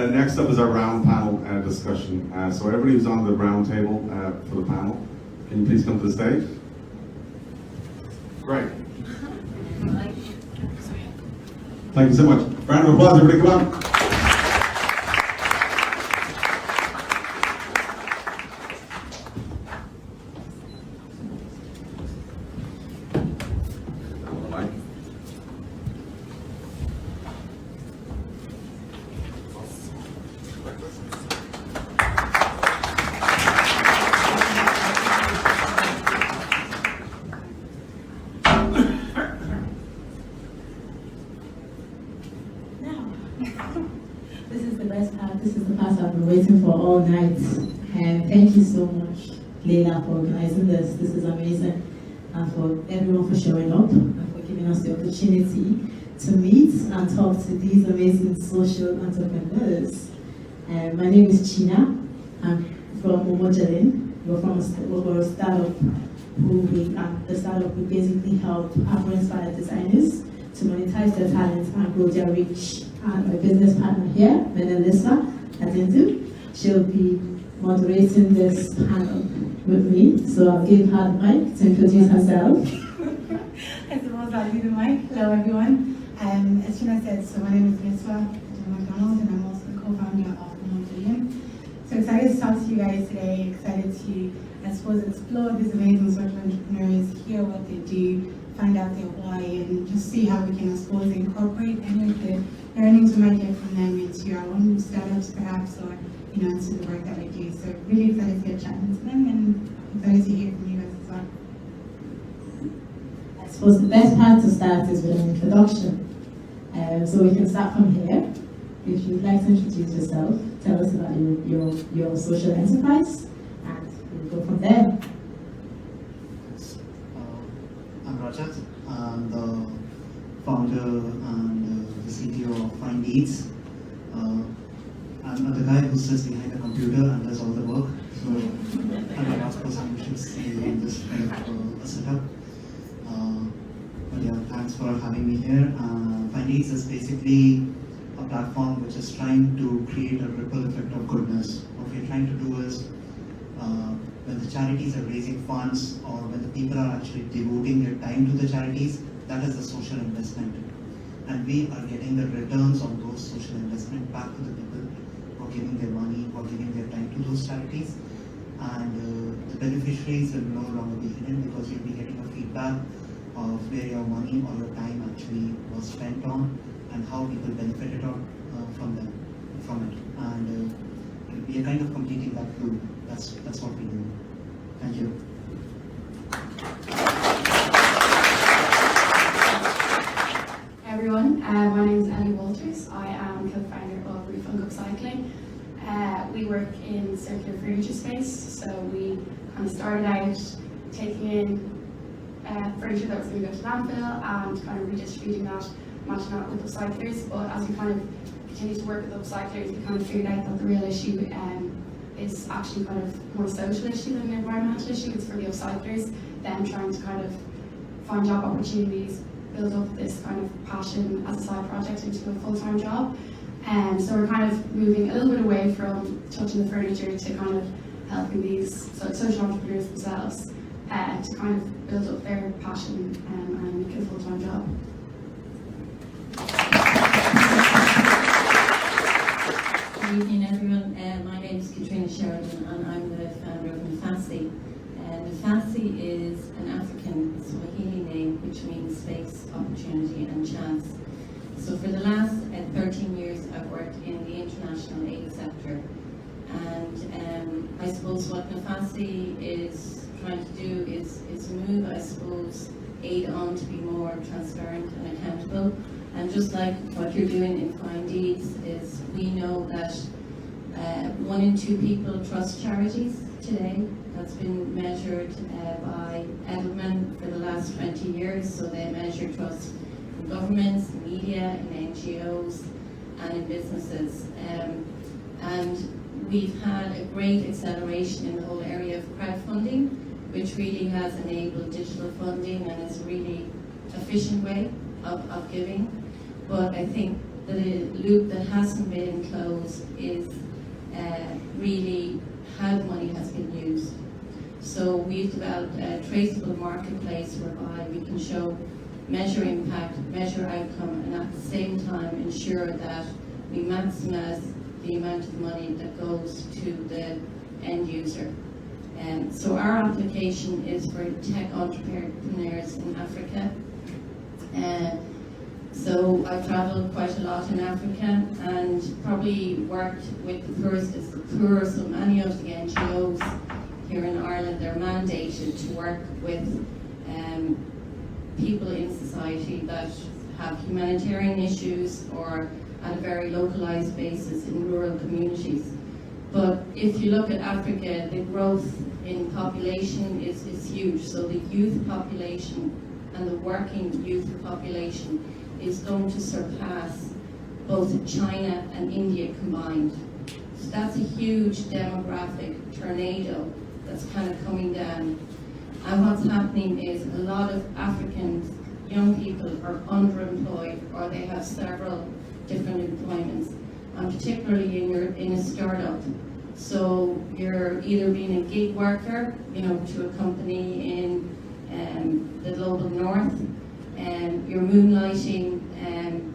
next up is our round panel discussion. So everybody who's on the round table for the panel, can you please come to the stage? Great. Thank you so much. Round of applause, everybody, come on. All night, and thank you so much, Leyla, for organizing this. This is amazing, and for everyone for showing up and for giving us the opportunity to meet and talk to these amazing social entrepreneurs. My name is China. I'm from Umoja linn. We're a startup. The startup we basically help Afro-inspired designers to monetize their talent and grow their reach. And my business partner here, Meneliswa Mc Donald, she'll be moderating this panel with me, so I'll give her the mic to introduce herself. I suppose I'll give the mic. Hello everyone. As China said, so my name is Meneliswa Mc Donald and I'm also the co-founder of Umoja linn. So excited to talk to you guys today, excited to, I suppose, explore these amazing social entrepreneurs, hear what they do, find out their why, and just see how we can, I suppose, incorporate any of the learnings we might get from them into our own startups perhaps, or into the work that we do. So really excited to get chatting to them and excited to hear from you guys as well. I suppose the best part to start is with an introduction. So we can start from here. If you'd like to introduce yourself, tell us about your social enterprise, and we'll go from there. I'm Rajat. I'm the founder and the CTO of Finedeeds. I'm the guy who sits behind the computer and does all the work. So I'm the last person who should see in this kind of a setup. But yeah, thanks for having me here. Finedeeds is basically a platform which is trying to create a ripple effect of goodness. What we're trying to do is when the charities are raising funds or when the people are actually devoting their time to the charities, that is the social investment. And we are getting the returns on those social investment back to the people who are giving their money or giving their time to those charities. And the beneficiaries will no longer be hidden because you'll be getting a feedback of where your money or your time actually was spent on and how people benefited from it. And we are kind of completing that loop. That's what we do. Thank you. Hi everyone, my name is Ellie Walters. I am co-founder of ReFunk Upcycling. We work in circular furniture space, so we kind of started out taking in furniture that was going to go to landfill and kind of redistributing that, matching that with upcyclers. But as we kind of continue to work with upcyclers, we kind of figured out that the real issue is actually kind of more a social issue than an environmental issue. It's for the upcyclers, them trying to kind of find job opportunities, build up this kind of passion as a side project into a full-time job. So we're kind of moving a little bit away from touching the furniture to kind of helping these social entrepreneurs themselves to kind of build up their passion and make it a full-time job. Good evening everyone, my name is Catrina Sheridan and I'm the founder of Nafasi. Nafasi is an African Swahili name which means space, opportunity and chance. So for the last 13 years I've worked in the international aid sector, and I suppose what Nafasi is trying to do is move, I suppose, aid on to be more transparent and accountable. And just like what you're doing in Finedeeds is we know that 1 in 2 people trust charities today. That's been measured by Edelman for the last 20 years. So they measure trust in governments, in media, in NGOs and in businesses. And we've had a great acceleration in the whole area of crowdfunding, which really has enabled digital funding and is a really efficient way of giving. But I think the loop that hasn't been closed is really how the money has been used. So we've developed a traceable marketplace whereby we can measure impact, measure outcome, and at the same time ensure that we maximize the amount of money that goes to the end user. So our application is for tech entrepreneurs in Africa. So I've travelled quite a lot in Africa and probably worked with the poorest of the poor. So many of the NGOs here in Ireland, they're mandated to work with people in society that have humanitarian issues or at a very localized basis in rural communities. But if you look at Africa, the growth in population is huge. So the youth population and the working youth population is going to surpass both China and India combined. So that's a huge demographic tornado that's kind of coming down. And what's happening is a lot of African young people are underemployed, or they have several different employments, and particularly in a startup. So you're either being a gig worker, to a company in the global north, and you're moonlighting, and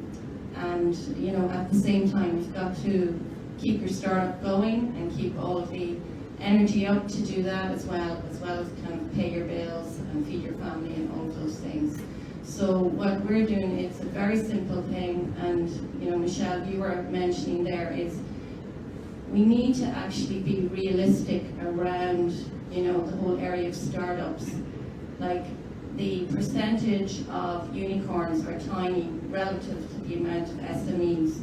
at the same time you've got to keep your startup going and keep all of the energy up to do that as well as kind of pay your bills and feed your family and all of those things. So what we're doing, it's a very simple thing, and Michelle, you were mentioning there, is we need to actually be realistic around the whole area of startups. Like, the percentage of unicorns are tiny relative to the amount of SMEs.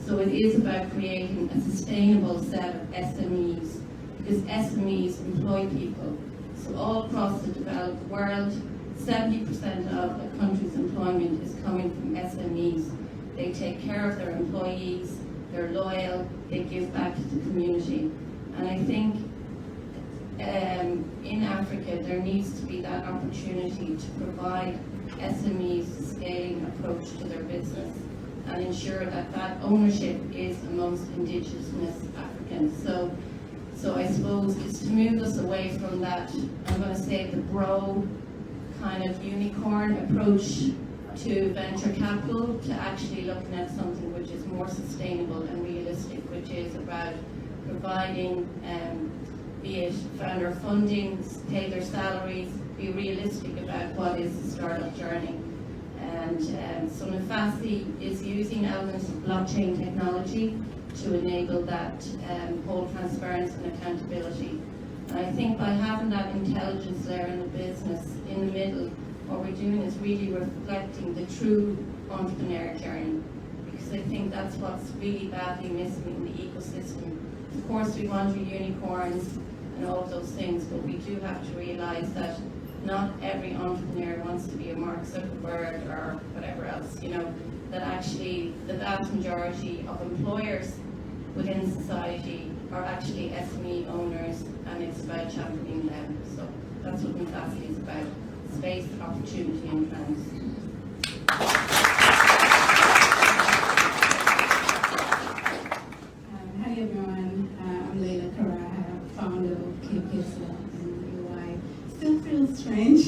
So it is about creating a sustainable set of SMEs, because SMEs employ people. So all across the developed world, 70% of a country's employment is coming from SMEs. They take care of their employees, they're loyal, they give back to the community. And I think in Africa there needs to be that opportunity to provide SMEs a scaling approach to their business and ensure that ownership is amongst indigenous Africans. So I suppose it's to move us away from that, I'm going to say, the bro kind of unicorn approach to venture capital, to actually looking at something which is more sustainable and realistic, which is about providing, be it founder funding, pay their salaries, be realistic about what is the startup journey. And so Nafasi is using elements of blockchain technology to enable that whole transparency and accountability. And I think by having that intelligence layer in the business in the middle, what we're doing is really reflecting the true entrepreneur journey, because I think that's what's really badly missing in the ecosystem. Of course, we want your unicorns and all of those things, but we do have to realize that not every entrepreneur wants to be a Mark Zuckerberg or whatever else, that actually the vast majority of employers within society are actually SME owners, and it's about championing them. So that's what Nafasi is about: space, opportunity, and trans. Hi everyone, I'm Leyla, Karaha, founder of KPesa and YourY. Still feels strange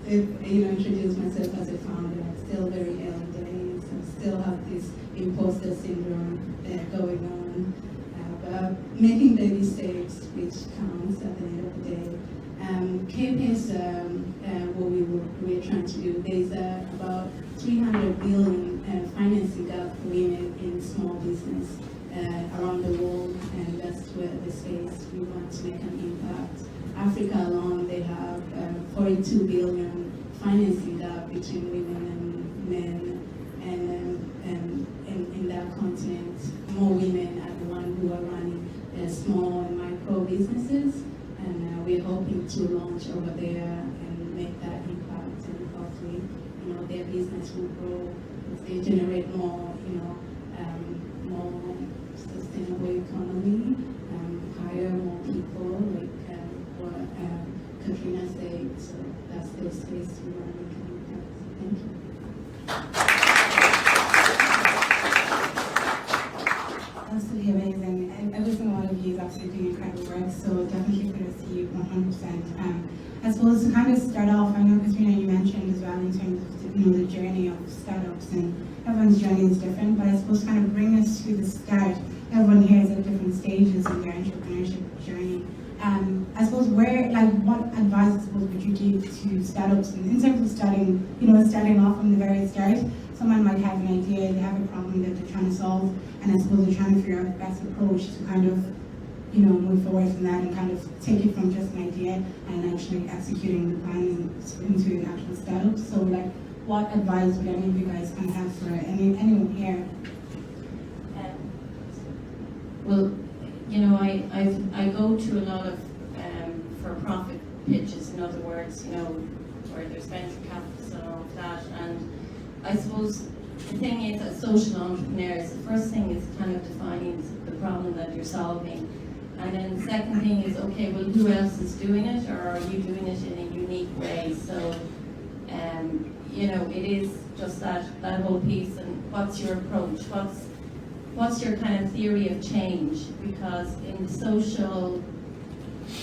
introduce myself as a founder. Still very early days. I still have this imposter syndrome going on. But making baby steps, which counts at the end of the day. KPesa, what we're trying to do, there's about 300 billion financing gap for women in small business around the world, and that's where the space we want to make an impact. Africa alone, they have 42 billion financing gap between women and men, and in that continent, more women are the ones who are running small and micro businesses, and we're hoping to launch over there and make that impact, and hopefully, their business will grow if they generate more, more sustainable economy, hire more people, like what Catrina said. So that's the space we want to make an impact. Thank you. absolutely doing incredible work. So definitely kudos to you 100%. I suppose to kind of start off, I know Catrina, you mentioned as well in terms of the journey of startups, and everyone's journey is different. But I suppose to kind of bring us to the start. Everyone here is at different stages in their entrepreneurship journey. I suppose what advice I suppose would you give to startups in terms of starting off from the very start? Someone might have an idea, they have a problem that they're trying to solve, and I suppose they're trying to figure out the best approach to kind of, move forward from that and kind of take it from just an idea and actually executing the plan into an actual startup. So what advice would any of you guys kind of have for anyone here? Well, I go to a lot of for-profit pitches, in other words, where there's venture capitalists and all of that. And I suppose the thing is, as social entrepreneurs, the first thing is kind of defining the problem that you're solving. And then the second thing is, okay, well, who else is doing it, or are you doing it in a unique way? So, it is just that whole piece. And what's your approach? What's your kind of theory of change? Because in the social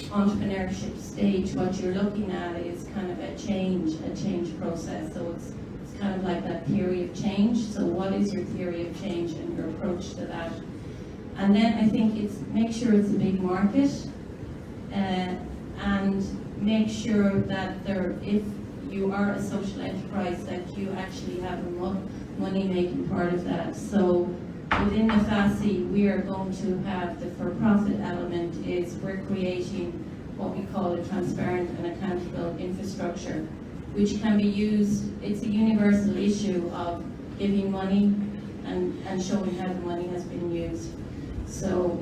entrepreneurship stage, what you're looking at is kind of a change process. So it's kind of like that theory of change. So what is your theory of change and your approach to that? And then I think it's make sure it's a big market, and make sure that if you are a social enterprise, that you actually have a money-making part of that. So within Nafasi, we are going to have the for-profit element is we're creating what we call a transparent and accountable infrastructure, which can be used. It's a universal issue of giving money and showing how the money has been used. So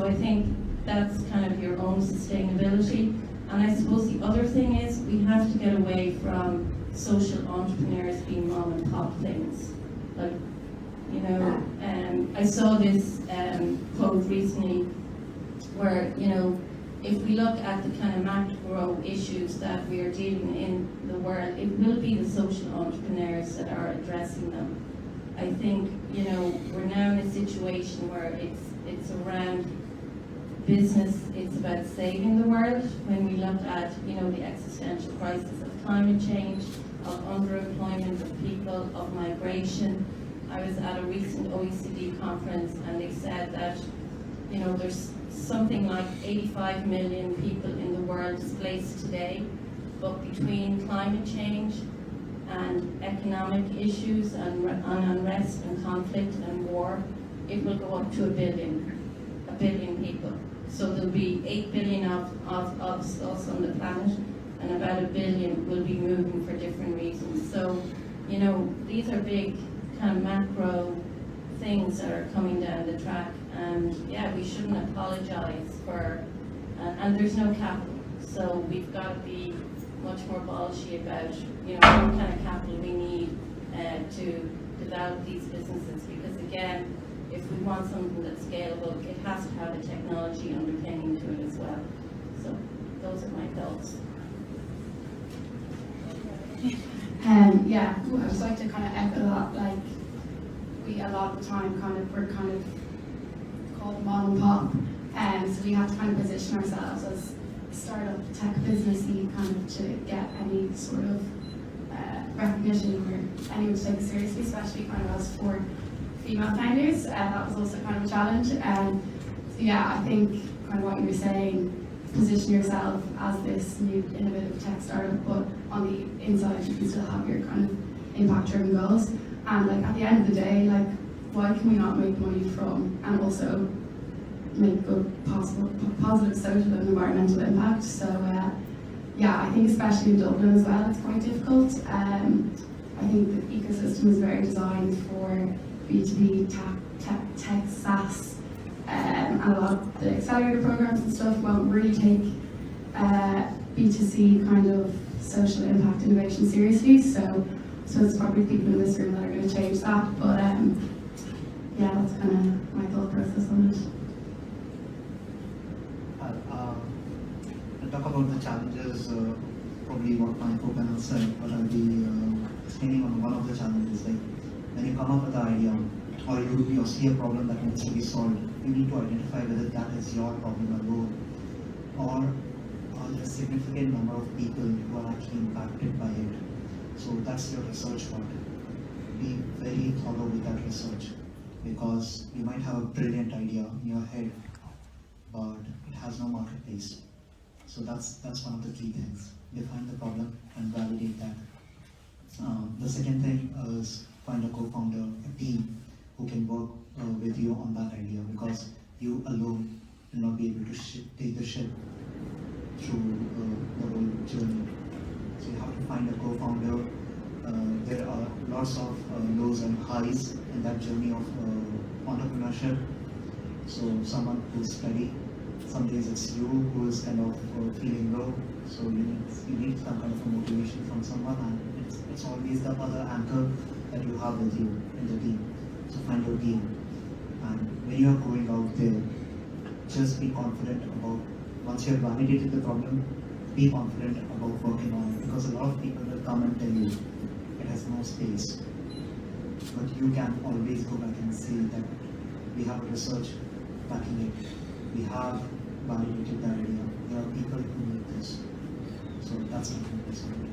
I think that's kind of your own sustainability. And I suppose the other thing is we have to get away from social entrepreneurs being mom and pop things. I saw this quote recently where, if we look at the kind of macro issues that we are dealing in the world, it will be the social entrepreneurs that are addressing them. I think, we're now in a situation where it's around business, it's about saving the world. When we look at, the existential crisis of climate change, of underemployment of people, of migration. I was at a recent OECD conference and they said that, there's something like 85 million people in the world displaced today, but between climate change and economic issues and unrest and conflict and war, it will go up to a billion people. So there'll be 8 billion of us on the planet, and about 1 billion will be moving for different reasons. So, these are big kind of macro things that are coming down the track, and yeah, we shouldn't apologize for, and there's no capital, so we've got to be much more bolshy about, what kind of capital we need to develop these businesses, because again, if we want something that's scalable, it has to have a technology underpinning to it as well. So those are my thoughts. Yeah, I just like to kind of echo that, a lot of the time we're kind of called mom and pop, so we have to kind of position ourselves as startup tech businessy kind of to get any sort of recognition or anyone to take it seriously, especially kind of as for female founders. That was also kind of a challenge. So yeah, I think kind of what you were saying, position yourself as this new innovative tech startup, but on the inside you can still have your kind of impact-driven goals. And at the end of the day, why can we not make money from and also make good positive social and environmental impact? So yeah, I think especially in Dublin as well, it's quite difficult. I think the ecosystem is very designed for B2B tech SaaS, and a lot of the accelerator programs and stuff won't really take B2C kind of social impact innovation seriously. So it's probably people in this room that are going to change that. But yeah, that's kind of my thought process on it. I'll talk about the challenges, probably what my co-panel said, but I'll be explaining on one of the challenges. When you come up with an idea, or you see a problem that needs to be solved, you need to identify whether that is your problem alone, or are there a significant number of people who are actually impacted by it. So that's your research part. Be very thorough with that research, because you might have a brilliant idea in your head, but it has no marketplace. So that's one of the key things. Define the problem and validate that. The second thing is find a co-founder, a team who can work with you on that idea, because you alone will not be able to take the ship through the whole journey. So you have to find a co-founder. There are lots of lows and highs in that journey of entrepreneurship. So someone who's steady. Some days it's you who is kind of feeling low. So you need some kind of a motivation from someone, and it's always the other anchor that you have with you in the team. So find your team. And when you are going out there, just be confident about, once you have validated the problem, be confident about working on it, because a lot of people will come and tell you it has no space. But you can always go back and say that we have a research backing it. We have validated that idea. There are people who need this. So that's my conclusion.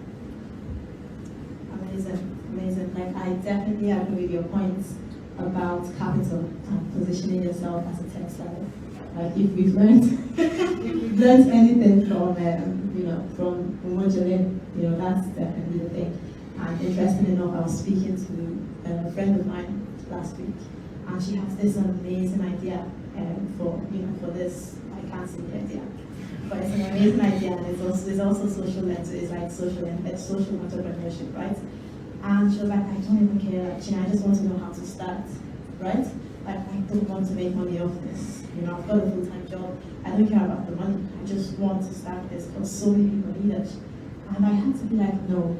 Amazing. Like, I definitely agree with your points about capital and positioning yourself as a tech startup. Like, if we've learned anything from from Umoja, that's definitely the thing. And interesting enough, I was speaking to a friend of mine last week, and she has this amazing idea for this. I can't see the idea, but it's an amazing idea, and it's also social led, so it's like social entrepreneurship, right? And she was like, I don't even care, actually, I just want to know how to start, right? Like, I don't want to make money off this. I've got a full-time job. I don't care about the money. I just want to start this because so many people need it. And I had to be like, no.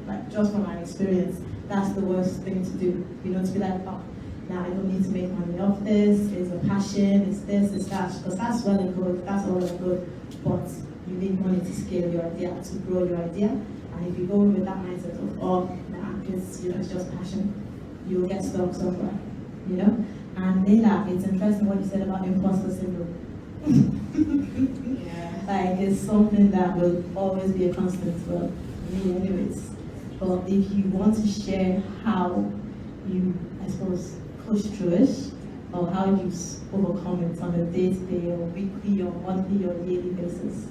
Like, just from my experience, that's the worst thing to do. To be like, oh, now I don't need to make money off this. It's a passion. It's this. It's that. Because that's well and good. That's all well and good. But you need money to scale your idea, to grow your idea. And if you go with that mindset of, oh, nah, it's just passion, you'll get stuck somewhere. And Leyla, it's interesting what you said about imposter syndrome. Yeah. Like, it's something that will always be a constant for me anyways. But if you want to share how you, I suppose, push through it, or how you overcome it on a day-to-day or weekly or monthly or daily basis.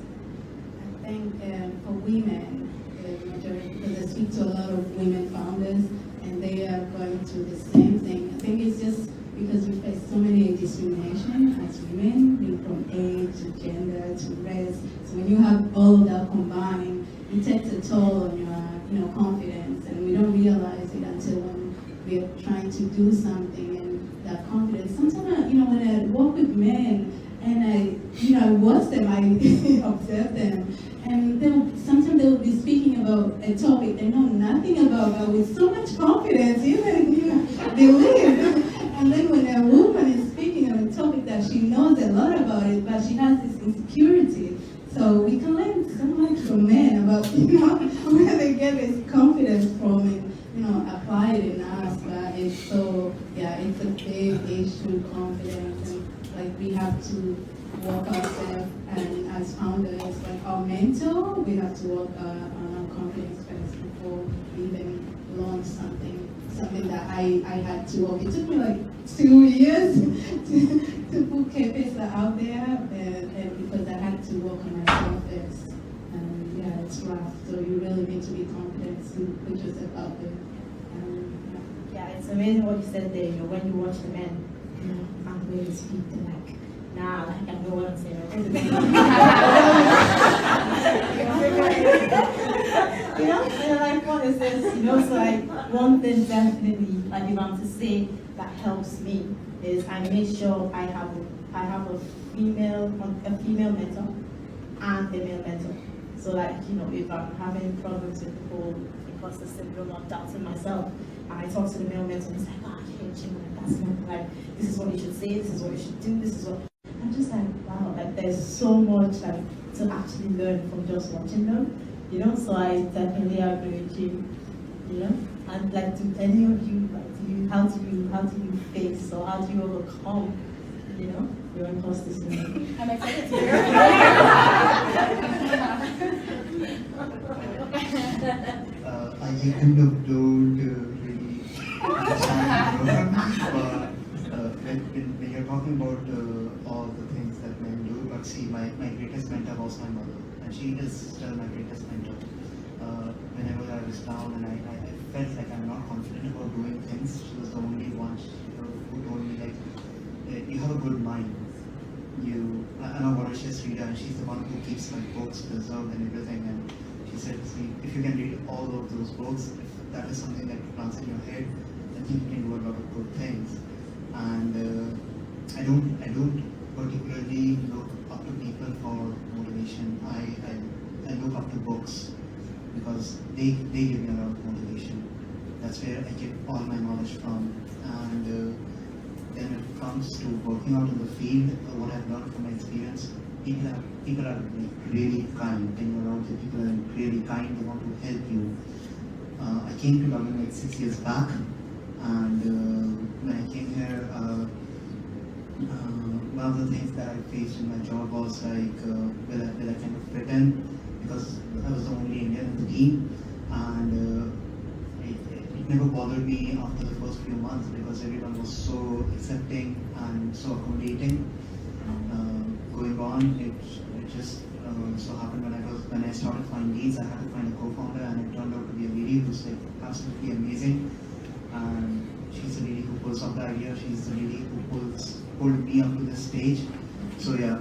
I think for women, the majority, because I speak to a lot of women founders, and they are going through the same thing. I think it's just because we face so many discrimination as women, from age to gender to race. So when you have all of that combined, it takes a toll on your confidence, and we don't realize it until when we're trying to do something, and that confidence. Sometimes, when I work with men and I watch them, I observe them, and sometimes they will be speaking about a topic they know nothing about, but with so much confidence, even they live. And then when a woman is speaking on a topic that she knows a lot about it, but she has this insecurity. So we can learn so much from men about, where they get this confidence from and, apply it in us. But it's it's a big issue, confidence, and like we have to work ourselves, and as founders, like our mentor, we have to work on our confidence first before we even launch something that I had to work. It took me like 2 years to put KPesa out there, and because I had to work on myself first. And it's rough. So you really need to be confident to put yourself out there. Yeah, it's amazing what you said there. When you watch the men, and when you speak, they're like, nah, like, I know what I'm saying. They're like, what is this? So like, one thing definitely, like, if I'm to say that helps me is I make sure I have a female mentor and a male mentor. So like, if I'm having problems with the whole imposter syndrome or doubting myself, and I talk to the male mentor, he's like, that's not like, this is what you should say, this is what you should do, this is what. I'm just like, wow, like there's so much like to actually learn from just watching them, So I definitely agree with you, And like, do any of you, like, do you how do you face, or how do you overcome, your imposter syndrome? I'm excited to hear. I kind of don't really understand, but when you're talking about all the things that men do, but see, my greatest mentor was my mother, and she is still my greatest mentor. Whenever I was down and I felt like I'm not confident about doing things, she was the only one who told me, like, you have a good mind. I know what she's read, and she's the one who keeps my books preserved and everything. And she said, see, if you can read all of those books, if that is something that runs in your head, I think you can do a lot of good things. And I don't particularly look up to people for motivation. I look up to books because they give me a lot of motivation. That's where I get all my knowledge from. And then when it comes to working out in the field, what I've learned from my experience, people are really kind. When you're around the people are really kind, they want to help you. I came to Dublin like 6 years back, and when I came here, one of the things that I faced in my job was like, will I kind of fit in, because I was the only Indian in the team, and it never bothered me after the first few months because everyone was so accepting and so accommodating. Going on, it just so happened when I started Finedeeds, I had to find a co-founder, and it turned out to be a lady who's like absolutely amazing. And she's the lady who pulls off the idea. She's the lady who pulled me up to this stage. So yeah,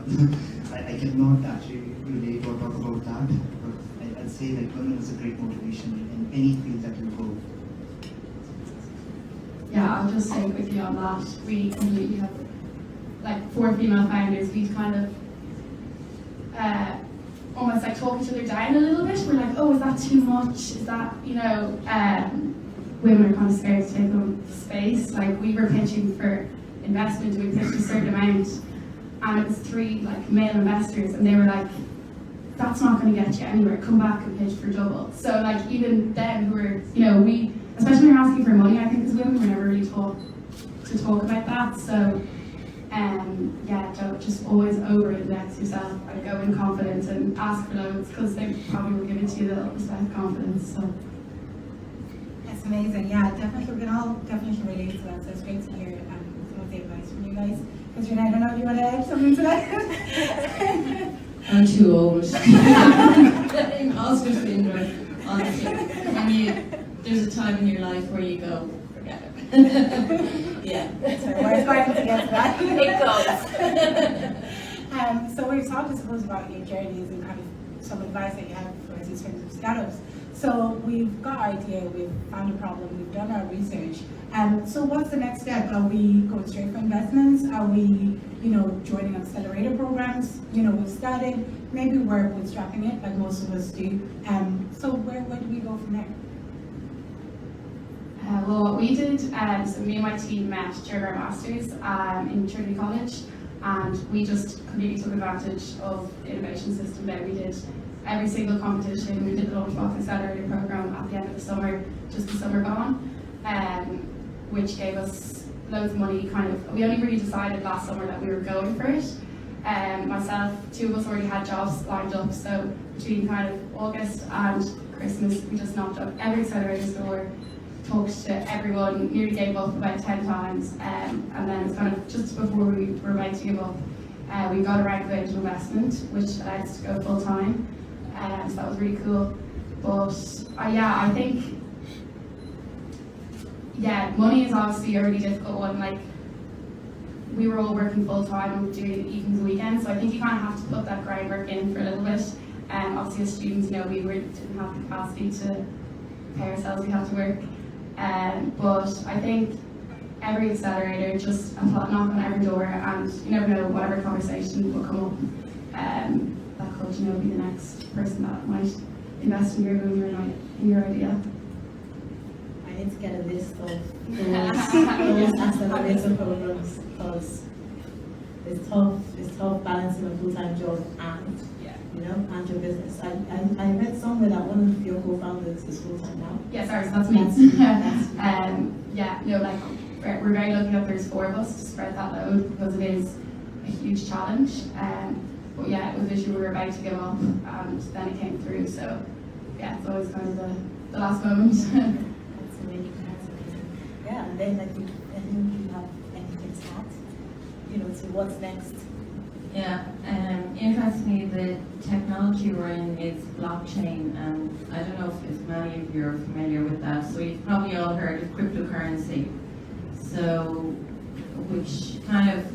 I cannot actually relate or talk about that, but I'd say like women is a great motivation in any field that you go. Yeah, I'll just say quickly on that. We completely have like 4 female founders. We kind of almost like talk each other down a little bit. We're like, oh, is that too much? Is that, women are kind of scared to take on space. Like we were pitching for investment, we pitched a certain amount, and it was 3 like male investors, and they were like, that's not going to get you anywhere. Come back and pitch for double. So like even them who were, we, especially when you're asking for money, I think as women, we're never really taught to talk about that. So don't just always over-index yourself and go in confidence and ask for loads, because they probably will give it to you a little bit confidence. So That's amazing. Yeah, definitely. We can all definitely relate to that. So it's great to hear some of the advice from you guys. Catrina, I don't know if you want to add something to that. I'm too old. Imposter syndrome, honestly. There's a time in your life where you go, forget it. Yeah. Sorry, we're going to get to that. It goes. So we've talked, I suppose, about your journeys and kind of some advice that you have for us in terms of startups. So we've got our idea, we've found a problem, we've done our research. So what's the next step? Are we going straight for investments? Are we, joining accelerator programs? We've started, maybe we're bootstrapping it like most of us do. So where do we go from there? Well, what we did, so me and my team met during our masters in Trinity College, and we just completely took advantage of the innovation system there. We did every single competition. We did the Launchbox Accelerator program at the end of the summer, just the summer gone, which gave us loads of money. We only really decided last summer that we were going for it. Myself, 2 of us already had jobs lined up, so between kind of August and Christmas, we just knocked up every accelerator store, talked to everyone, nearly gave up about 10 times, and then it's kind of just before we were about to give up, we got a round of angel investment, which allowed us to go full time, so that was really cool. But I think, money is obviously a really difficult one. Like, we were all working full time and doing evenings and weekends, so I think you kind of have to put that groundwork in for a little bit. Obviously as students, we didn't have the capacity to pay ourselves, we had to work. But I think every accelerator, just knock on every door, and you never know, whatever conversation will come up, that could be the next person that might invest in your idea. I need to get a list of those accelerator programs, because it's tough balancing a full-time job and, and your business. I read somewhere that one of your co-founders is full-time now. Yeah, sorry, so that's me. We're very lucky that there's 4 of us to spread that load because it is a huge challenge. But yeah, it was literally we were about to give up and then it came through. So yeah, it's always kind of the last moment. That's amazing. Yeah, and then I think you have anything to add, to what's next. Yeah, interestingly, the technology we're in is blockchain, and I don't know if many of you are familiar with that. So you've probably all heard of cryptocurrency. So, which kind of,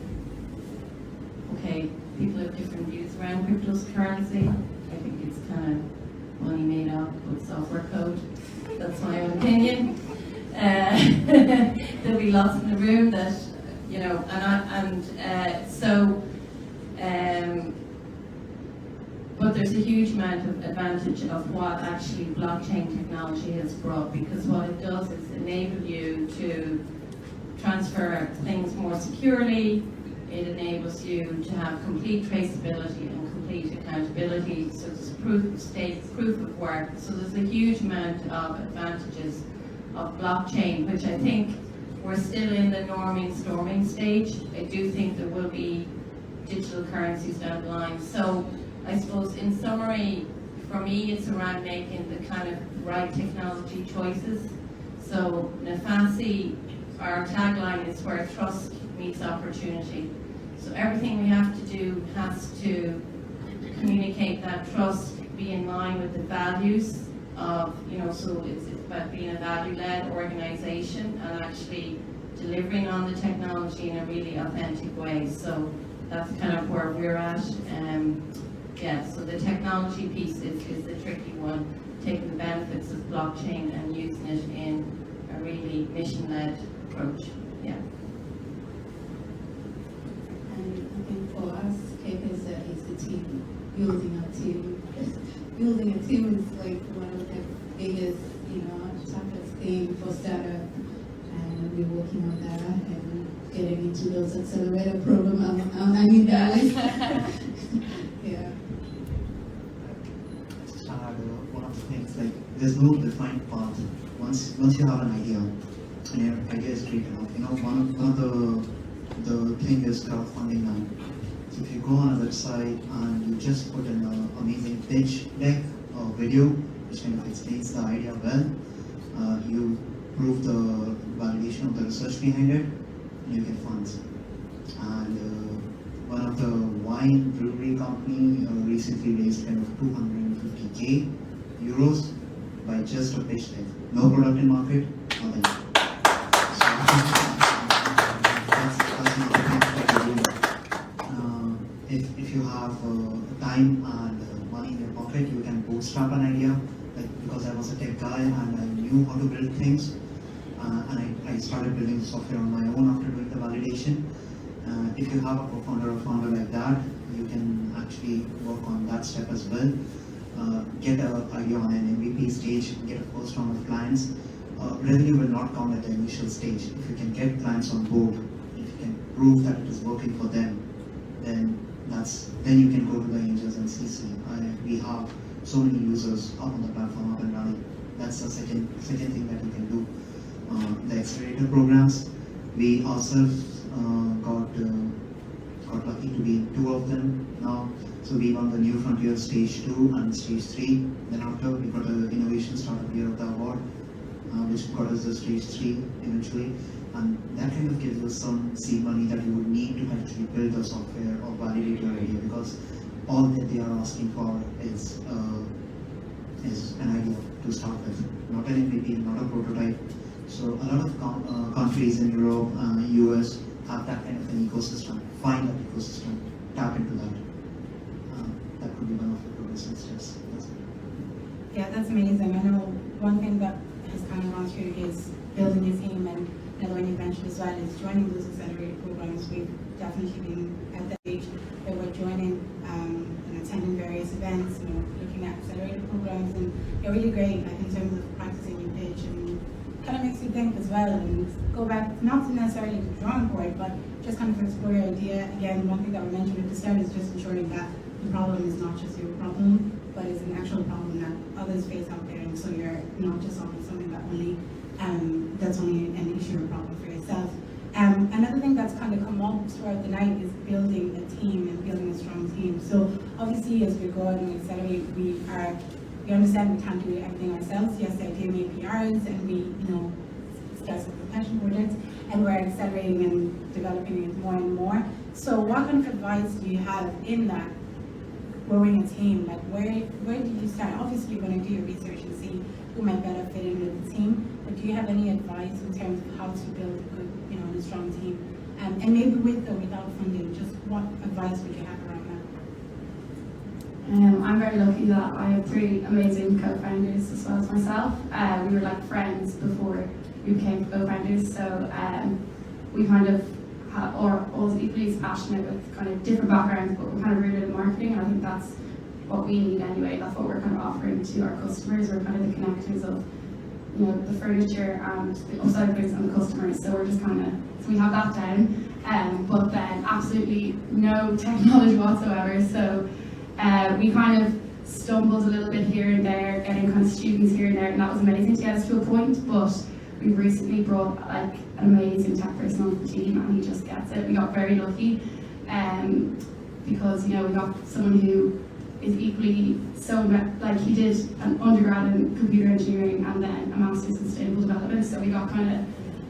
okay, people have different views around cryptocurrency. I think it's kind of money made up with software code. That's my own opinion. There'll be lots in the room that, but there's a huge amount of advantage of what actually blockchain technology has brought, because what it does is enable you to transfer things more securely. It enables you to have complete traceability and complete accountability, so there's proof of work. So there's a huge amount of advantages of blockchain, which I think we're still in the norming, storming stage. I do think there will be digital currencies down the line. So I suppose in summary, for me, it's around making the kind of right technology choices. So Nafasi, our tagline is where trust meets opportunity. So everything we have to do has to communicate that trust, be in line with the values of, so it's about being a value-led organization and actually delivering on the technology in a really authentic way. So that's kind of where we're at. So the technology piece is the tricky one, taking the benefits of blockchain and using it in a really mission-led approach. Yeah. And I think for us, KPesa is the team, building a team. Building a team is like one of the biggest, toughest thing for startup. And we're working on that and getting into those accelerator program. I mean that. Yeah. Just add one of the things, like there's no defined path. Once you have an idea and your idea is great enough, one of the thing is crowdfunding now. So if you go on a website and you just put in an amazing pitch deck or video which kind of explains the idea well, you prove the validation of the research behind it, and you get funds. And one of the wine brewery company recently raised kind of 250k euros by just a pitch deck. No product in market, nothing. So that's if you have time and money in your pocket, you can bootstrap an idea. Like, because I was a tech guy and I knew how to build things, and I started building the software on my own after doing the validation. If you have a co-founder or founder like that, you can actually work on that step as well. Get an idea on an MVP stage, get a first round of clients. Revenue will not count at the initial stage. If you can get clients on board, if you can prove that it is working for them, then you can go to the angels and see, we have so many users up on the platform, up and running. That's the second thing that you can do. The accelerator programs, we ourselves got lucky to be in 2 of them now. So we won the New Frontier Stage 2 and Stage 3. Then after, we got the Innovation Startup Year of the Award, which got us the Stage 3 eventually. And that kind of gives us some seed money that you would need to actually build the software or validate your idea, because all that they are asking for is an idea to start with, not an MVP, not a prototype. So a lot of countries in Europe, US have that kind of an ecosystem. Find that ecosystem, tap into that. That could be one of the progressive steps. Yeah, that's amazing. I know one thing that has kind of gone through is building a team, and another one you mentioned as well is joining those accelerated programs. We've definitely been at that age where we're joining and attending various events, looking at accelerated programs, and they're really great, like in terms of practicing your pitch and kind of makes you think as well, and go back, not necessarily to the drawing board, but just kind of explore your idea. Again, one thing that we mentioned at the start is just ensuring that the problem is not just your problem, but is an actual problem that others face out there, and so you're not just solving something that only that's only an issue or problem for yourself. Another thing that's kind of come up throughout the night is building a team and building a strong team. So obviously, as we go out and accelerate, we understand we can't do everything ourselves. Yes, I do make PRs, and we, start with passion projects, and we're accelerating and developing it more and more. So what kind of advice do you have in that growing a team? Like, where do you start? Obviously, you're going to do your research and see who might better fit in with the team, but do you have any advice in terms of how to build a good, and a strong team? And maybe with or without funding, just what advice would you have around that? I'm very lucky that I have 3 amazing co-founders as well as myself. We were like friends before we became co-founders, so we kind of are all equally as passionate with kind of different backgrounds, but we're kind of rooted in marketing, and I think that's what we need anyway. That's what we're kind of offering to our customers. We're kind of the connectors of the furniture and the upcyclers and the customers, so we're just kind of, so we have that down, but then absolutely no technology whatsoever, so we kind of stumbled a little bit here and there, getting kind of students here and there, and that was amazing to get us to a point, but we've recently brought like an amazing tech person onto the team, and he just gets it. We got very lucky, because we got someone who is equally so, like, he did an undergrad in computer engineering and then a master's in sustainable development, so we got kind of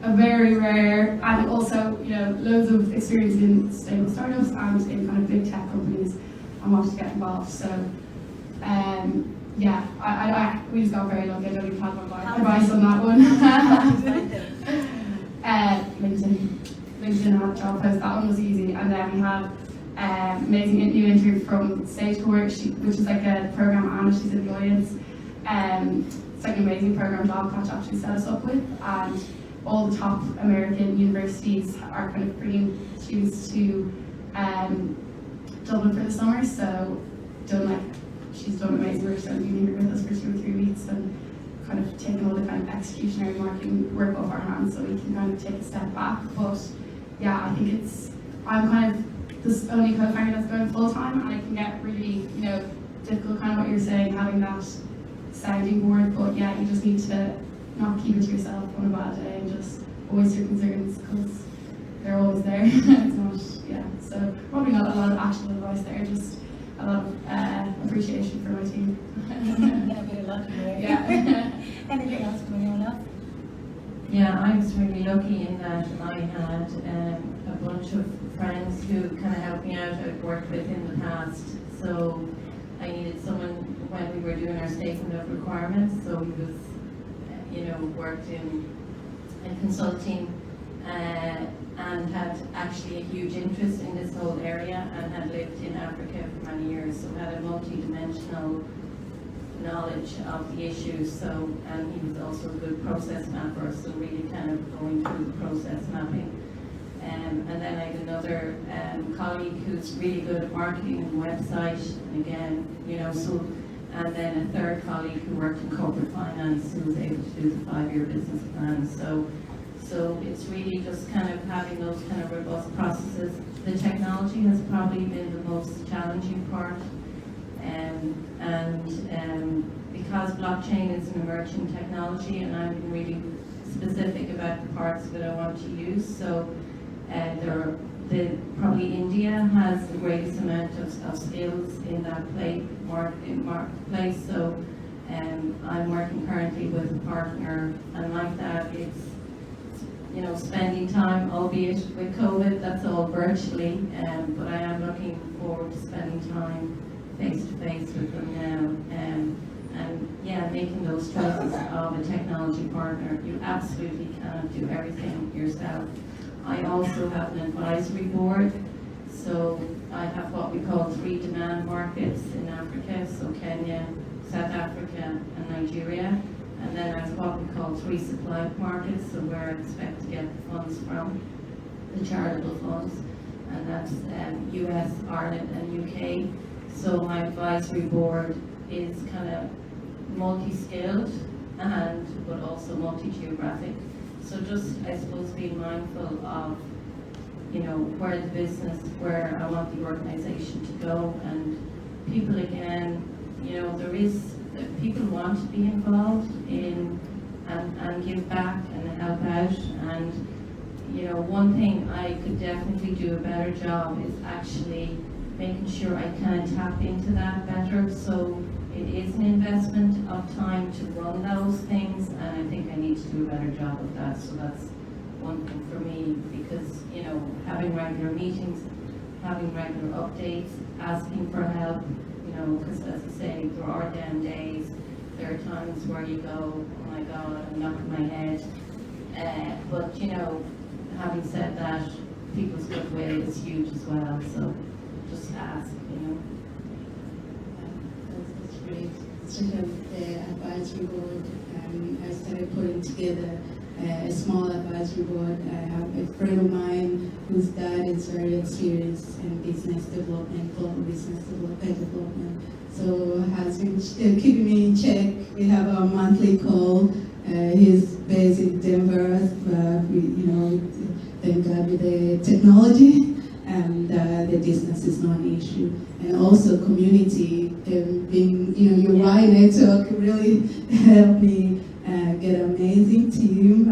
a very rare, and also loads of experience in sustainable startups and in kind of big tech companies, and wanted to get involved. So yeah, we just got very lucky. I don't even have my advice on that one. LinkedIn had job post, that one was easy, and then we have amazing new intern from Stagecore, which is like a program analyst. She's in the audience. It's like an amazing program job Catch actually set us up with, and all the top American universities are kind of bringing students to Dublin for the summer. So she's done amazing work. She's been here with us for 2 or 3 weeks and kind of taken all the kind of executionary marketing work off our hands, so we can kind of take a step back. But yeah, I think I'm kind of this only co-founder that's going full time, and it can get really, difficult, kind of what you're saying, having that sounding board. But yeah, you just need to not keep it to yourself on a bad day and just voice your concerns, because they're always there. It's not, yeah. So probably not a lot of actual advice there, just a lot of appreciation for my team. And a bit of luck, right? Yeah. Anything else from anyone else? Yeah, I was really lucky in that I had a bunch of friends who kind of helped me out. I've worked with in the past, so I needed someone when we were doing our statement of requirements. So he was, worked in consulting and had actually a huge interest in this whole area and had lived in Africa for many years, so had a multi-dimensional knowledge of the issues. So, and he was also a good process mapper, so really kind of going through the process mapping. And then I had another colleague who's really good at marketing and website, and again, and then a third colleague who worked in corporate finance who was able to do the 5-year business plan. So it's really just kind of having those kind of robust processes. The technology has probably been the most challenging part, because blockchain is an emerging technology, and I'm being really specific about the parts that I want to use. So probably India has the greatest amount of skills in that marketplace. So I'm working currently with a partner, and like that, it's spending time, albeit with COVID, that's all virtually, but I am looking forward to spending time face to face with them now, and yeah, making those choices of a technology partner. You absolutely cannot do everything yourself. I also have an advisory board, so I have what we call 3 demand markets in Africa, so Kenya, South Africa and Nigeria, and then I have what we call 3 supply markets, so where I expect to get the funds from, the charitable funds, and that's US, Ireland and UK. So my advisory board is kind of multi-skilled, but also multi-geographic. So just, I suppose, being mindful of, you know, where the business, where I want the organisation to go, and people again, you know, people want to be involved in and give back and help out. And you know, one thing I could definitely do a better job is actually making sure I can tap into that better. So it is an investment of time to run those things, and I think I need to do a better job of that. So that's one thing for me, because you know, having regular meetings, having regular updates, asking for help, you know, because as I say, there are down days. There are times where you go, oh my God, I'm knocking my head. But you know, having said that, people's goodwill is huge as well. So just ask, you know. That's great. Sort of the advisory board. I started putting together a small advisory board. I have a friend of mine whose dad is very experienced in business development, global business development. So has been keeping me in check. We have our monthly call. He's based in Denver, you know, thank God with the technology, and the distance is not an issue. And also community, being, you know, YourY network really helped me get an amazing team.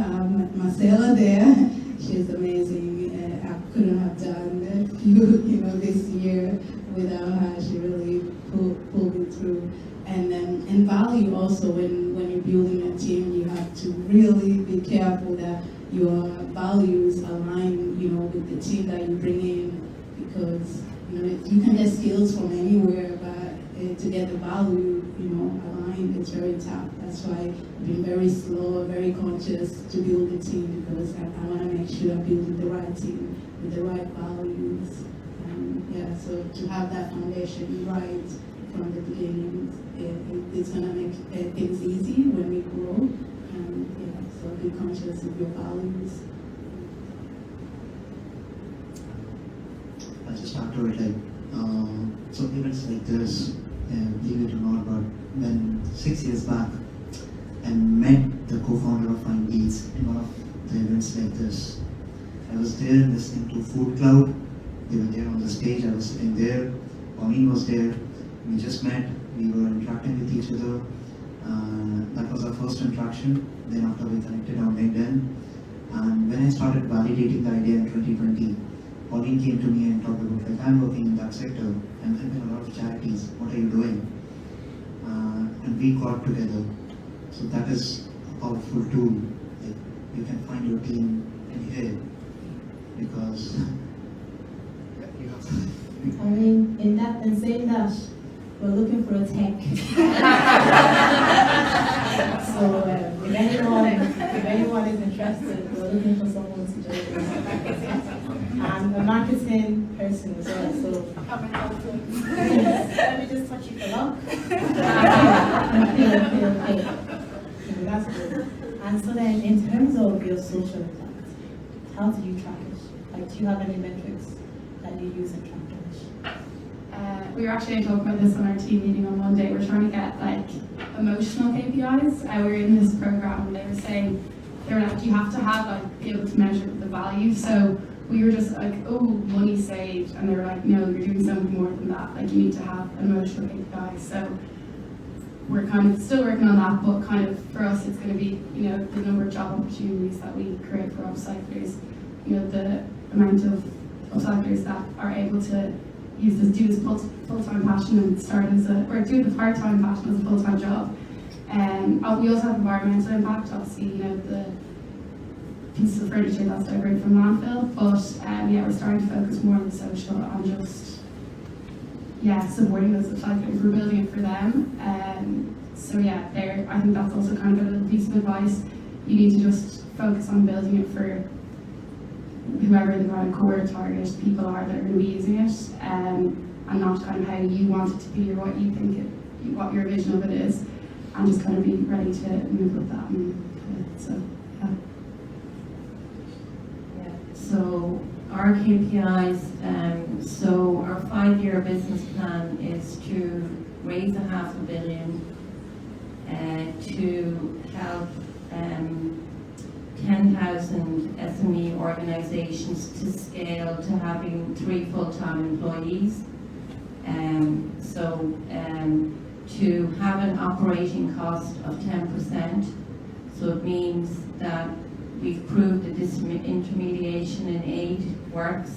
Marcella there, she's amazing. I couldn't have done you know, this year without her. She really pulled me through. And value also, when you're building a team, you have to really be careful that your values align, you know, with the team that you bring in, because you know, you can get skills from anywhere, but to get the value, you know, aligned, it's very tough. That's why I've been very slow, very conscious to build a team, because I want to make sure I'm building the right team with the right values. Yeah, so to have that foundation right from the beginning, it's going to make things easy when we grow. Yeah, so be conscious of your values. I'll just add to it, like, so events like this, believe it or not, but when 6 years back, I met the co-founder of Finedeeds in one of the events like this. I was there listening to Food Cloud. They were there on the stage, I was sitting there, Pauline was there, we just met, we were interacting with each other. That was our first interaction. Then after we connected on LinkedIn, and when I started validating the idea in 2020, Pauline came to me and talked about, like, I'm working in that sector, I'm helping a lot of charities, what are you doing? And we got together. So that is a powerful tool. Like, you can find your team in here, because you have I mean, in saying that, we're looking for a tech. So if anyone is interested, we're looking for someone to join us. I'm a marketing person as well, so let me just touch you for luck. Okay. That's good. And so then, in terms of your social impact, how do you track it? Like, do you have any metrics that you use in tracking it? We were actually talking about this on our team meeting on Monday. We're trying to get like emotional KPIs. We were in this program and they were saying, they were like, you have to have like be able to measure the value. So we were just like, oh, money saved, and they were like, no, you're doing something more than that. Like, you need to have emotional KPIs. So we're kind of still working on that, but kind of for us, it's going to be, you know, the number of job opportunities that we create for upcyclers, you know, the amount of upcyclers that are able to use this, do this full-time passion and start as or do the part-time passion as a full-time job. We also have environmental impact, obviously, you know, the pieces of furniture that's diverted from landfill, but yeah, we're starting to focus more on the social and just, yeah, supporting those upcyclers. We're building it for them. So yeah, I think that's also kind of a little piece of advice. You need to just focus on building it for whoever the kind of core target people are that are going to be using it, and not kind of how you want it to be or what you think what your vision of it is, and just kind of be ready to move with that. So yeah. So our KPIs, so our 5-year business plan is to raise $500 million to help 10,000 SME organizations to scale to having 3 full-time employees. To have an operating cost of 10%, so it means that we've proved that this intermediation in aid works,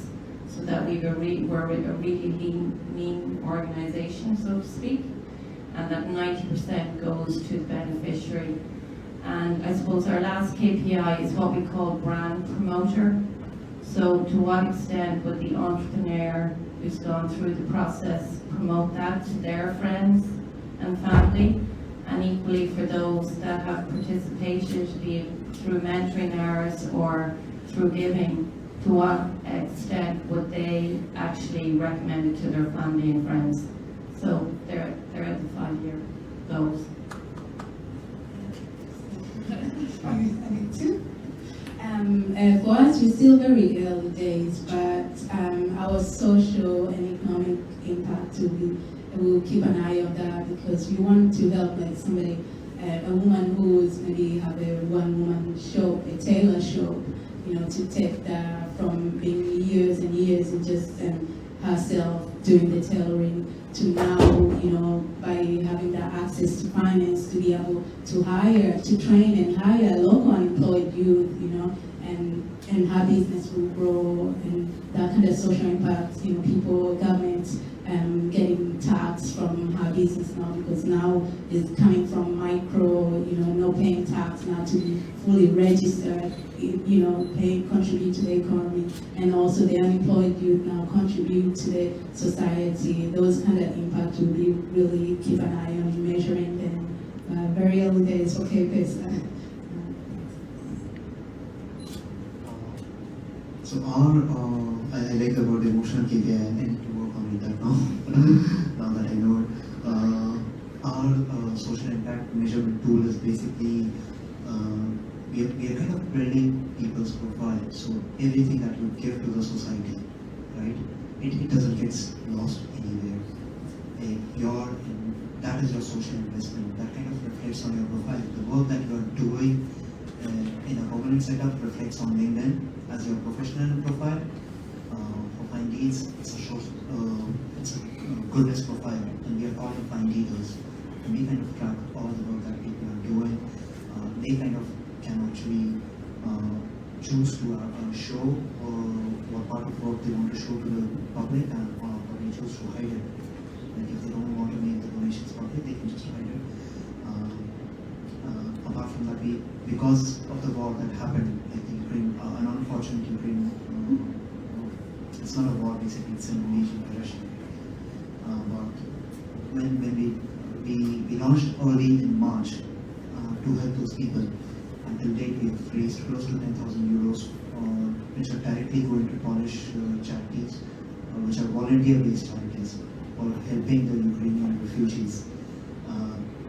so that we're a really lean organization, so to speak, and that 90% goes to the beneficiary. And I suppose our last KPI is what we call brand promoter. So to what extent would the entrepreneur who's gone through the process promote that to their friends and family, and equally for those that have participated, be it through mentoring hours or through giving, to what extent would they actually recommend it to their family and friends. So they're at the 5-year goals. For us, we're still very early days, but our social and economic impact we'll keep an eye on that, because we want to help, like somebody, a woman who's maybe have a one-woman shop, a tailor shop, to take that from being years and years and just herself doing the tailoring to now, by having that access to finance, to be able to hire, to train and hire local unemployed youth, and her business will grow, and that kind of social impact, people, government, getting tax from her business now, because now it's coming from micro, no paying tax now to be fully registered, contribute to the economy, and also the unemployed youth now contribute to the society. Those kind of impact will be really keep an eye on measuring them. Very early days for KPesa. So I like the word emotional KPI. I need to work on that now. Now that I know it. Our social impact measurement tool is basically we are kind of building people's profile. So everything that you give to the society, right? It doesn't get lost anywhere. That is your social investment. That kind of reflects on your profile. The work that you are doing in a permanent setup reflects on LinkedIn as your professional profile. For Finedeeds, it's a goodness profile, and we are called Finedeeds. And we kind of track all the work that people are doing. They kind of can actually choose to show what part of work they want to show to the public, and or they choose to hide it. Like if they don't want to make the donations public, they can just hide it. Apart from that, because of the war that happened, like the Ukraine, an unfortunate Ukraine, it's not a war basically, it's an invasion by Russia. But when we launched early in March to help those people, until date we have raised close to 10,000 euros, which are directly going to Polish charities, which are volunteer-based charities, for helping the Ukrainian refugees.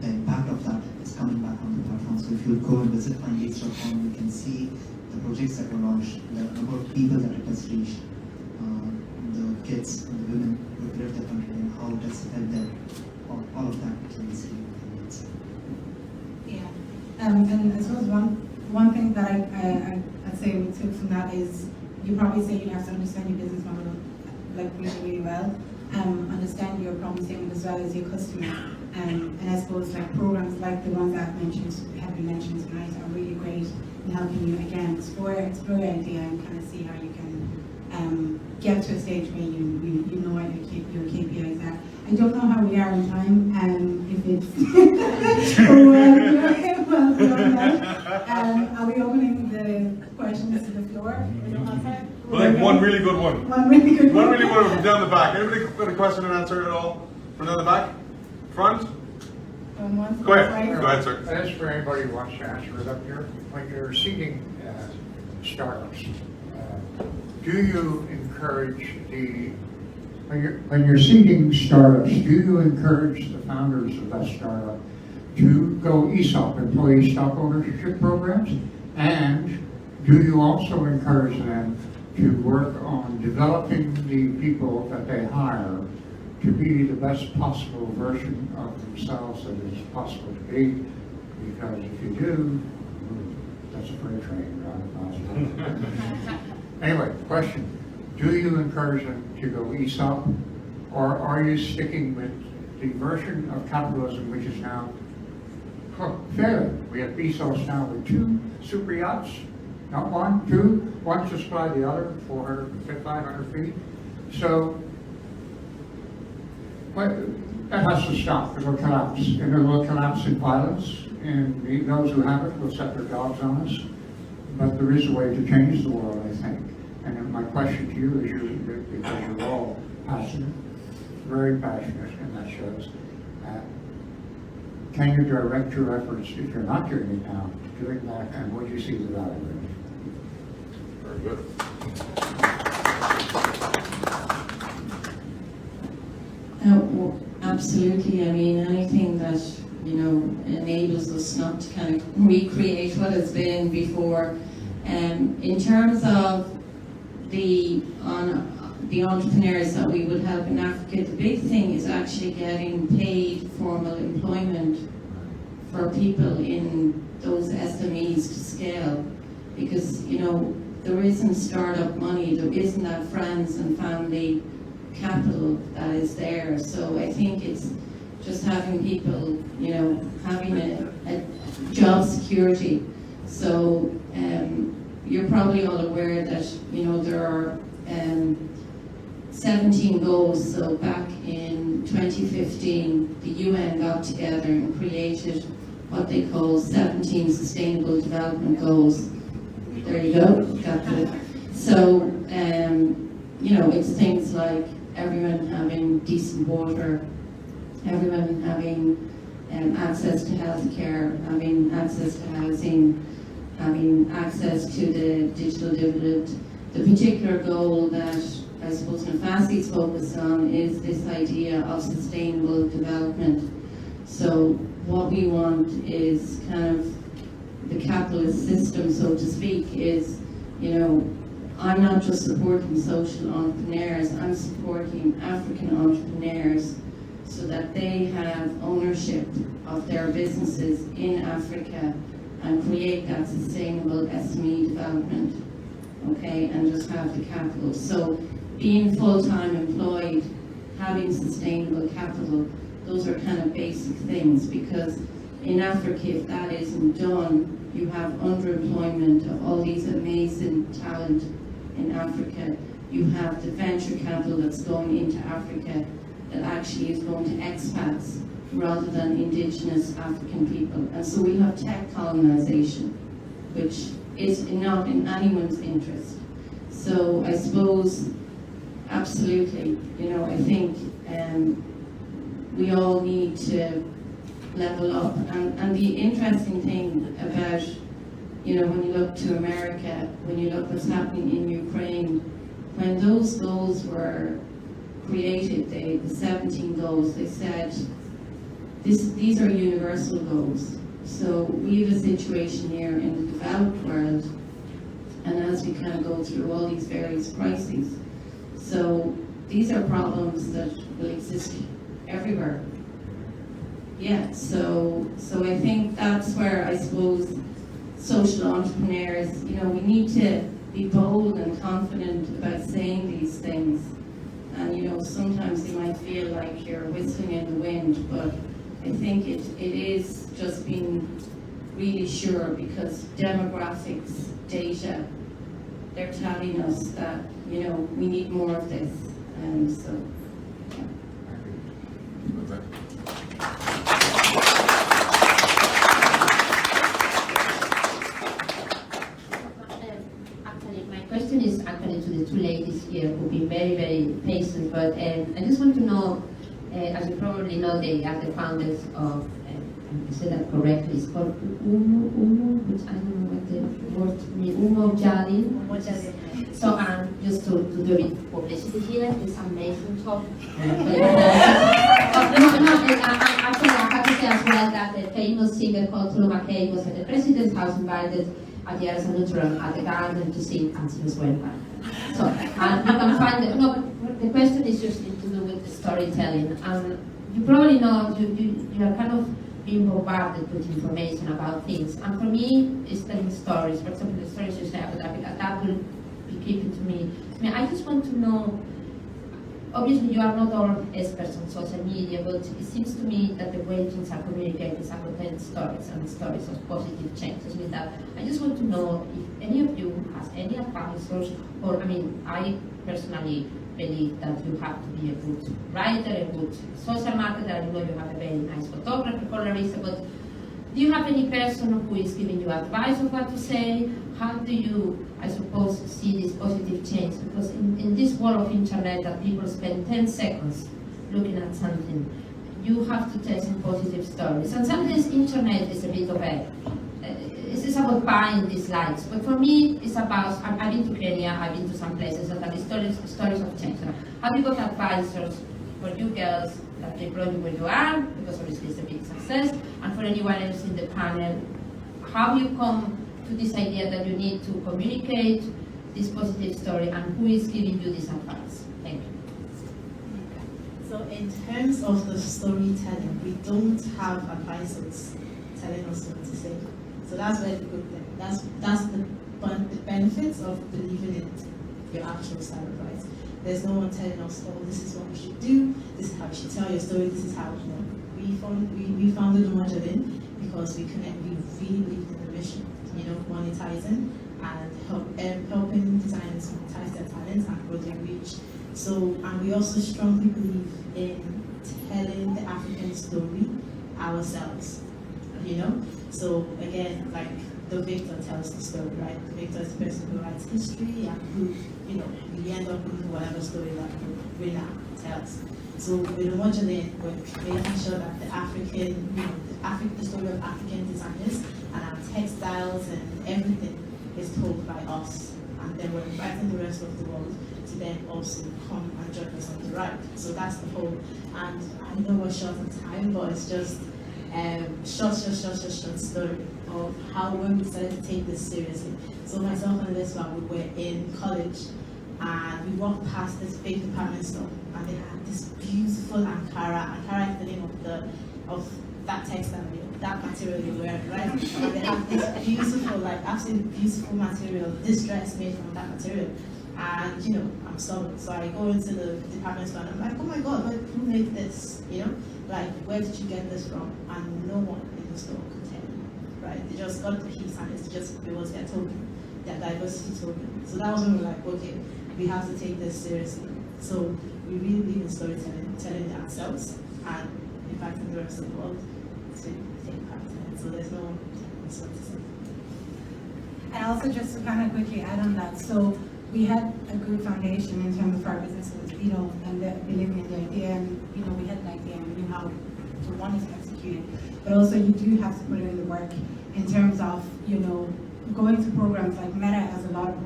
The impact of that is coming back on the platform. So if you go and visit Finedeeds.com, you can see the projects that were launched, the number of people that it has reached, the kids and the women who have left the country, and how it has helped them. All of that you can see in Finedeeds. Yeah, and I suppose one thing that I'd say we took from that is you probably say you have to understand your business model like really well, understand your problem statement as well as your customer. And I suppose like programs like the ones that have been mentioned tonight are really great in helping you again explore your idea and kind of see how you can get to a stage where you know what your KPIs are. I don't know how we are in time, if it's are we opening the questions to the floor? We don't have time. Like one really good one. One really good one. One really good one from down the back. Anybody got a question and answer at all from down the back? Front? Go ahead. Go ahead, sir. That's for anybody who wants to answer it up here. When you're seeding startups, do you encourage when you're seeding startups, do you encourage the founders of that startup to go ESOP, employee stock ownership programs? And do you also encourage them to work on developing the people that they hire to be the best possible version of themselves that is possible to be, because if you do, that's a freight train, right? Anyway, question. Do you encourage them to go ESOP, or are you sticking with the version of capitalism which is now failing? We have ESOPs now with 2 super yachts, not 1, 2. One to supply the other, 400, 500 feet. So, that has to stop. It will collapse. And it will collapse in violence. And those who have it will set their dogs on us. But there is a way to change the world, I think. And then my question to you is, because you're all passionate, very passionate, and that shows, can you direct your efforts, if you're not doing it now, to doing that, and what do you see the value in it? Very good. Well, absolutely. I mean, anything that, enables us not to kind of recreate what has been before. In terms of the entrepreneurs that we would help in Africa, the big thing is actually getting paid formal employment for people in those SMEs to scale. Because, there isn't startup money, there isn't that friends and family capital that is there. So I think it's just having people, having a job security. So you're probably all aware that, there are 17 goals. So back in 2015, the UN got together and created what they call 17 Sustainable Development Goals. There you go, got the. So, it's things like everyone having decent water, everyone having access to healthcare, having access to housing, having access to the digital dividend. The particular goal that I suppose Nafasi is focused on is this idea of sustainable development. So what we want is kind of the capitalist system, so to speak, is, I'm not just supporting social entrepreneurs, I'm supporting African entrepreneurs so that they have ownership of their businesses in Africa and create that sustainable SME development, okay, and just have the capital. So being full-time employed, having sustainable capital, those are kind of basic things, because in Africa, if that isn't done, you have underemployment of all these amazing talent in Africa. You have the venture capital that's going into Africa that actually is going to expats rather than indigenous African people. And so we have tech colonization, which is not in anyone's interest. So I suppose, absolutely, I think we all need to level up. And the interesting thing about, when you look to America, when you look what's happening in Ukraine, when those goals were created, the 17 goals, they said, these are universal goals. So we have a situation here in the developed world, and as we kind of go through all these various crises, so these are problems that will exist everywhere. Yeah, so I think that's where I suppose social entrepreneurs, we need to be bold and confident about saying these things. And sometimes you might feel like you're whistling in the wind, but I think it is just being really sure, because demographics, data, they're telling us that, we need more of this. And so, yeah. Actually, my question is actually to the two ladies here who've been very, very patient, but I just want to know, as you probably know, they are the founders of, I said that correctly, it's called Umo, which I don't know what the word means, Umoja. So just to do a bit of publicity here, it's amazing talk. Actually, I have to say as well that the famous singer called Tulu McKay was at the President's house, invited at the Neutral at the garden to sing, and she was well back. So you can find it. No, but the question is just to do with the storytelling. You probably know you are kind of being bombarded with information about things. And for me, it's telling stories. For example, the stories you say about that will be keeping to me. I mean, I just want to know. Obviously, you are not all experts on social media, but it seems to me that the way things are communicated is about telling stories and stories of positive changes. With that, I just want to know if any of you has any advisors, or I mean, I personally believe that you have to be a good writer, a good social marketer. I know you have a very nice photographer, colorist, but do you have any person who is giving you advice of what to say? How do you, I suppose, see this positive change? Because in this world of internet that people spend 10 seconds looking at something, you have to tell some positive stories. And sometimes internet is a bit of a, it's about buying these likes. But for me, it's about, I've been to Kenya, I've been to some places that have stories of change. Have you got advisors for you girls that they brought you where you are, because obviously it's a big success, and for anyone else in the panel, how you come to this idea that you need to communicate this positive story, and who is giving you this advice? Thank you. So in terms of the storytelling, we don't have advisors telling us what to say. So that's where the good thing. That's the benefits of believing in your actual style of writing. There's no one telling us, oh, this is what we should do, this is how you should tell your story, this is how you know. We founded Umoja Linn because we really believe in the mission, you know, monetizing and helping designers monetize their talents and grow their reach. So, and we also strongly believe in telling the African story ourselves, you know. So again, like the victor tells the story, right? The victor is the person who writes history and who, you know, we end up with whatever story that the winner tells. So with Umoja Linn, we're making sure that the African, you know, the story of African designers and our textiles and everything is told by us. And then we're inviting the rest of the world to then also come and join us on the ride. So that's the whole, and I know we're short on time, but it's just short story of how when we decided to take this seriously. So myself and Meneliswa, we were in college and we walked past this big department store and they had this beautiful Ankara. Ankara is the name of that textile, you know, that material you're wearing, right? And they have this beautiful, like absolutely beautiful material, this dress made from that material. And you know, I'm stubborn, so I go into the department store and I'm like, oh my god, who made this? You know, like where did you get this from? And no one in the store could tell you, right? They just got the piece and it was their token, their diversity token. So that was when we were like, okay, we have to take this seriously. So we really believe in storytelling, telling it ourselves, and impacting the rest of the world to take part in it. So there's no one to say. And also just to kind of quickly add on that, so we had a good foundation in terms of our businesses, you know, and believing in the idea, and you know, we had an idea and we knew how to want it to execute it. But also you do have to put in the work in terms of, you know, going to programs like Meta has a lot of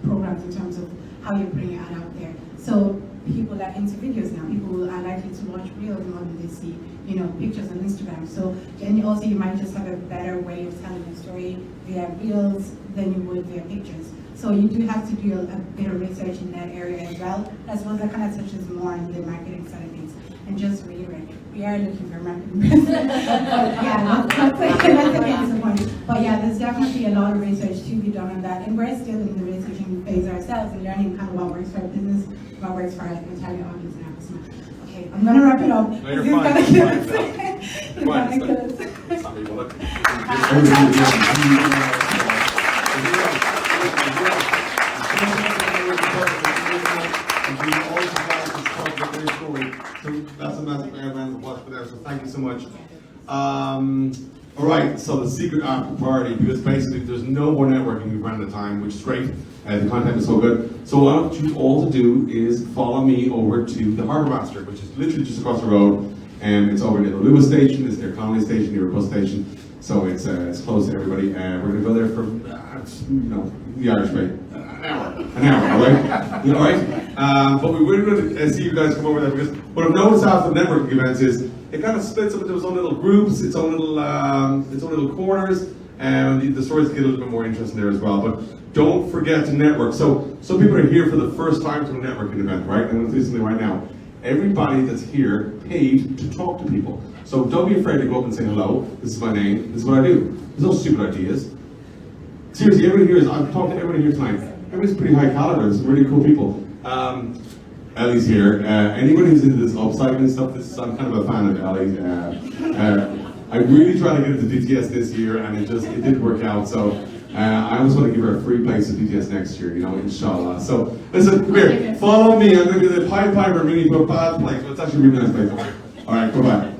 programs in terms of how you're putting your ad out there. So people that into videos now, people are likely to watch reels more than they see, you know, pictures on Instagram. So and also you might just have a better way of telling a story via reels than you would via pictures. So you do have to do a bit of research in that area as well. I suppose that kind of touches more on the marketing side of things. And just reiterate, we are looking for a marketing person. Yeah, that's against the point. But yeah, there's definitely a lot of research to be done on that. And we're still in the researching phase ourselves and learning kind of what works for our business, what works for our entire audience and our. Okay, I'm gonna wrap it up. No, you're fine. Some people look. That's a massive round of applause for that, so thank you so much. All right, so the secret after party, because basically there's no more networking, we've run out of time, which is great. The content is so good. So what I want you all to do is follow me over to the Harbour Master, which is literally just across the road. And it's over near the Lewis station, it's near Connolly station, near a bus station. So it's close to everybody. We're going to go there for, the Irish way. An hour, all right? All right? But we were going to see you guys come over there because what I've noticed after the networking events is it kind of splits up into its own little groups, its own little corners. and the stories get a little bit more interesting there as well. But don't forget to network. So some people are here for the first time to a networking event, right? I'm going to do something right now. Everybody that's here paid to talk to people. So don't be afraid to go up and say hello. This is my name. This is what I do. There's no stupid ideas. Seriously, everybody here is. I've talked to everybody here tonight. Everybody's pretty high caliber. There's really cool people. Ellie's here. Anybody who's into this upcycling stuff, I'm kind of a fan of Ellie. I really tried to get into DTS this year, and it didn't work out. So I always want to give her a free place at DTS next year, you know, inshallah. So listen, come here, follow me. I'm going to be the Pied Piper, really, but bad place. But it's actually a really nice place. All right, bye-bye.